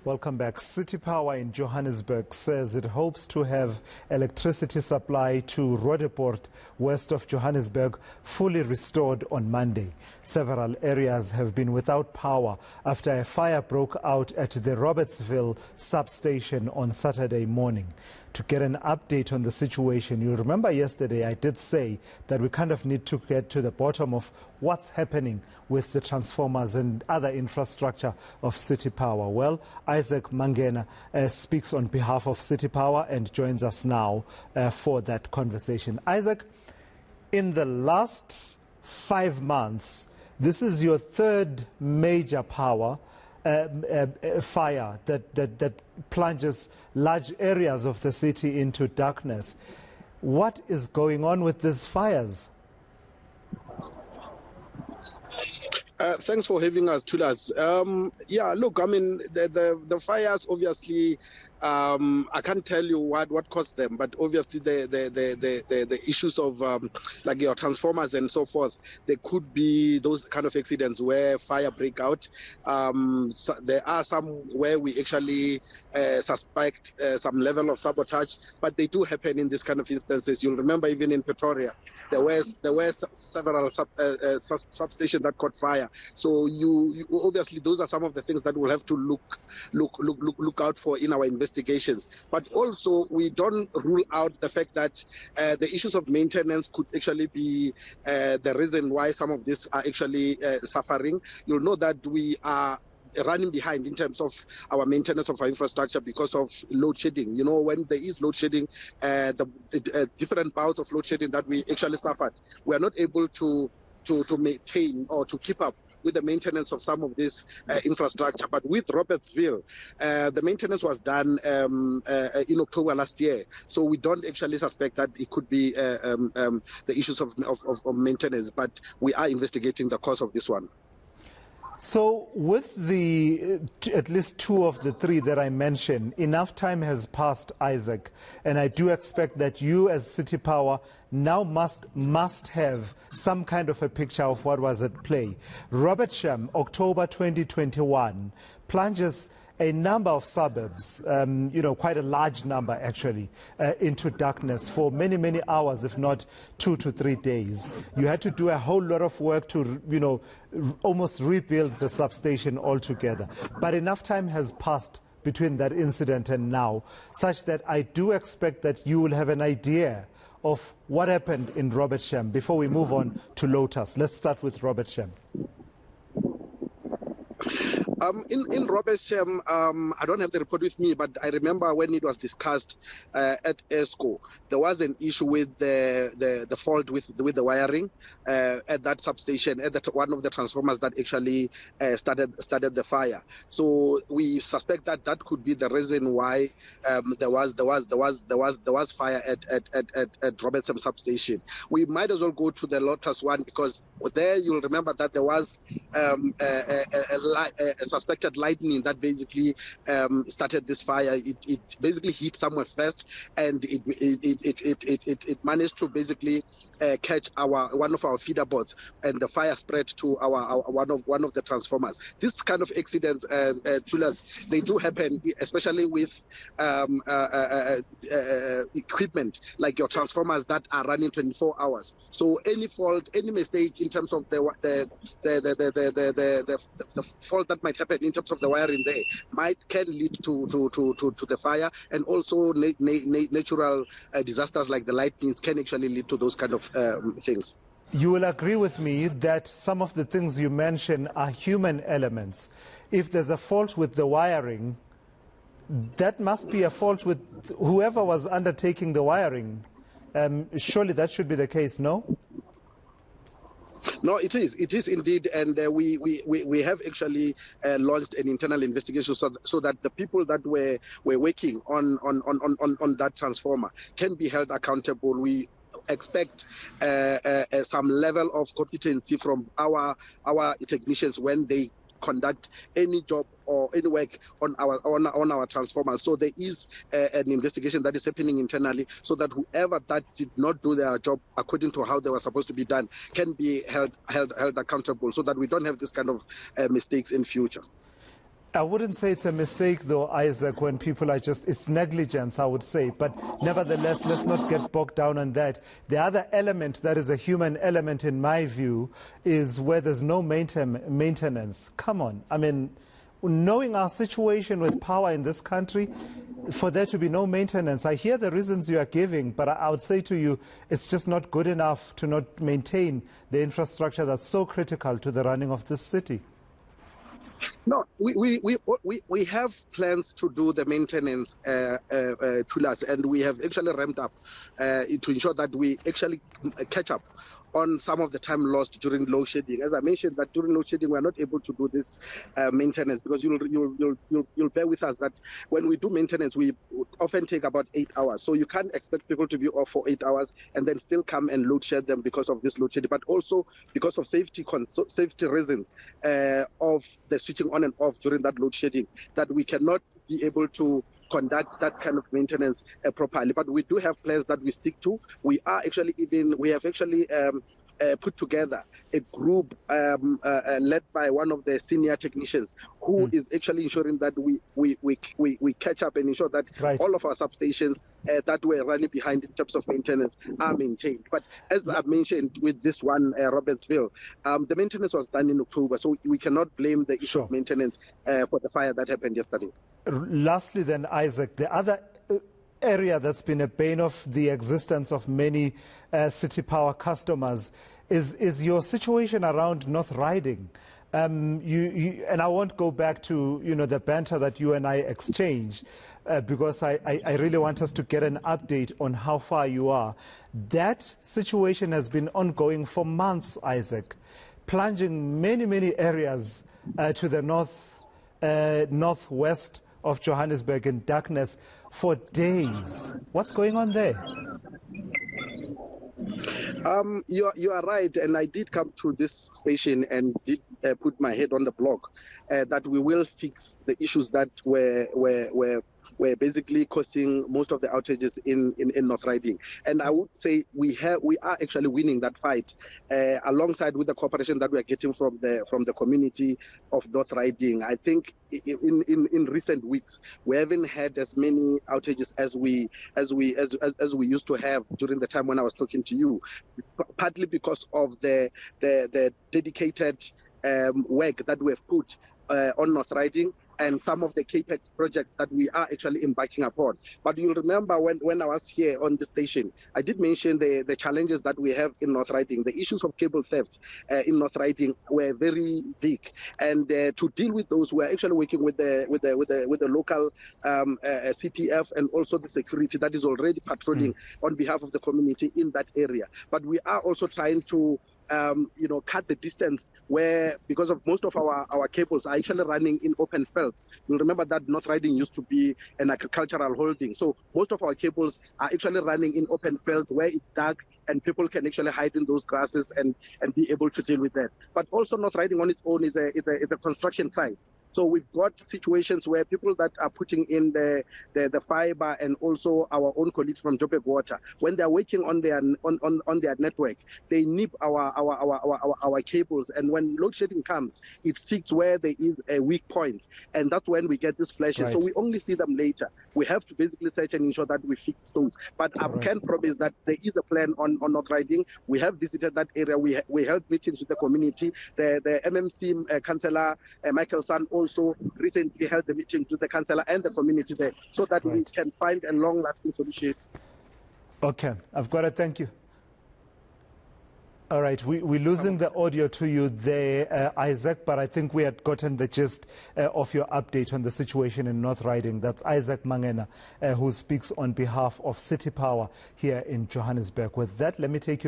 Welcome back. City Power in Johannesburg says it hopes to have electricity supply to Roodepoort, west of Johannesburg, fully restored on Monday. Several areas have been without power after a fire broke out at the Robertsham substation on Saturday morning. To get an update on the situation, you remember yesterday I did say that we kind of need to get to the bottom of what's happening with the transformers and other infrastructure of City Power. Well, Isaac Mangena speaks on behalf of City Power and joins us now for that conversation. Isaac, in the last 5 months, this is your third major power fire that plunges large areas of the city into darkness. What is going on with these fires? Thanks for having us, Thulas. Yeah, look, I mean, the fires obviously, I can't tell you what caused them, but obviously the issues of like your transformers and so forth, there could be those kind of accidents where fire break out. So there are some where we actually suspect some level of sabotage, but they do happen in this kind of instances. You'll remember even in Pretoria, there were several substations that caught fire. So you obviously those are some of the things that we'll have to look out for in our investigations. But also we don't rule out the fact that the issues of maintenance could actually be the reason why some of these are actually suffering. You'll know that we are running behind in terms of our maintenance of our infrastructure because of load shedding. You know, when there is load shedding, the different bouts of load shedding that we actually suffered, we are not able to maintain or to keep up with the maintenance of some of this infrastructure. But with Robertsham, the maintenance was done in October last year. So we don't actually suspect that it could be the issues of maintenance, but we are investigating the cause of this one. So with the at least two of the three that I mentioned, enough time has passed, Isaac, and I do expect that you as City Power now must have some kind of a picture of what was at play. Robertsham, October 2021, plunges a number of suburbs, quite a large number actually, into darkness for many, many hours, if not 2 to 3 days. You had to do a whole lot of work to, almost rebuild the substation altogether. But enough time has passed between that incident and now, such that I do expect that you will have an idea of what happened in Robertsham before we move on to Lotus. Let's start with Robertsham. In Robertsham, I don't have the report with me, but I remember when it was discussed at ENCA, there was an issue with the fault with the wiring at that substation, at one of the transformers that actually started the fire. So we suspect that could be the reason why there was fire at Robertsham substation. We might as well go to the Lotus one, because there you'll remember that there was a suspected lightning that basically started this fire. It basically hit somewhere first, and it managed to basically catch one of our feeder boards, and the fire spread to our one of the transformers. This kind of accidents, Thulas, they do happen, especially with equipment like your transformers that are running 24 hours. So any fault, any mistake in terms of the fault that might happen in terms of the wiring there can lead to the fire, and also natural disasters like the lightnings can actually lead to those kind of things. You will agree with me that some of the things you mention are human elements. If there's a fault with the wiring, that must be a fault with whoever was undertaking the wiring. Surely that should be the case, no? No, it is indeed, and we have actually launched an internal investigation so that the people that were working on that transformer can be held accountable. We expect some level of competency from our technicians when they conduct any job or any work on our transformers. So there is an investigation that is happening internally, so that whoever that did not do their job according to how they were supposed to be done can be held accountable, so that we don't have this kind of mistakes in future. I wouldn't say it's a mistake, though, Isaac, when people are just, it's negligence, I would say. But nevertheless, let's not get bogged down on that. The other element that is a human element, in my view, is where there's no maintenance. Come on. I mean, knowing our situation with power in this country, for there to be no maintenance, I hear the reasons you are giving, but I would say to you, it's just not good enough to not maintain the infrastructure that's so critical to the running of this city. No, we have plans to do the maintenance, Thulas, and we have actually ramped up to ensure that we actually catch up on some of the time lost during load shedding. As I mentioned, that during load shedding we are not able to do this maintenance, because you'll bear with us that when we do maintenance we often take about 8 hours. So you can't expect people to be off for 8 hours and then still come and load shed them because of this load shedding, but also because of safety reasons of the switching on and off during that load shedding, that we cannot be able to conduct that kind of maintenance properly. But we do have plans that we stick to. We have actually put together a group led by one of the senior technicians who is actually ensuring that we catch up and ensure that all of our substations that were running behind in terms of maintenance are maintained. But as I mentioned with this one, Robertsville, the maintenance was done in October, so we cannot blame the issue of maintenance for the fire that happened yesterday. Lastly then, Isaac, the other area that's been a bane of the existence of many City Power customers is your situation around North Riding. And I won't go back to the banter that you and I exchanged, because I really want us to get an update on how far you are. That situation has been ongoing for months, Isaac, plunging many areas to the northwest of Johannesburg in darkness for days. What's going on there? You are right, and I did come to this station and did put my head on the block that we will fix the issues that were basically causing most of the outages in North Riding. And I would say we are actually winning that fight alongside with the cooperation that we are getting from the community of North Riding. I think in recent weeks we haven't had as many outages as we used to have during the time when I was talking to you, partly because of the dedicated work that we have put on North Riding and some of the capex projects that we are actually embarking upon. But you'll remember when I was here on the station, I did mention the challenges that we have in North Riding. The issues of cable theft in North Riding were very big, and to deal with those, we're actually working with the local CPF and also the security that is already patrolling on behalf of the community in that area. But we are also trying to cut the distance because of most of our cables are actually running in open fields. You'll remember that North Riding used to be an agricultural holding. So most of our cables are actually running in open fields where it's dark and people can actually hide in those grasses and be able to deal with that. But also North Riding on its own is a construction site. So we've got situations where people that are putting in the fiber and also our own colleagues from Joburg Water, when they're working on their network, they nip our cables, and when load shedding comes, it seeks where there is a weak point, and that's when we get these flashes. Right. So we only see them later. We have to basically search and ensure that we fix those. But I can promise that there is a plan on North Riding. We have visited that area. We held meetings with the community. The MMC councillor Michael San also recently held the meetings with the councillor and the community there, so that we can find a long-lasting solution. Okay, I've got to thank you. All right, we're losing the audio to you there, Isaac, but I think we had gotten the gist of your update on the situation in North Riding. That's Isaac Mangena, who speaks on behalf of City Power here in Johannesburg. With that, let me take you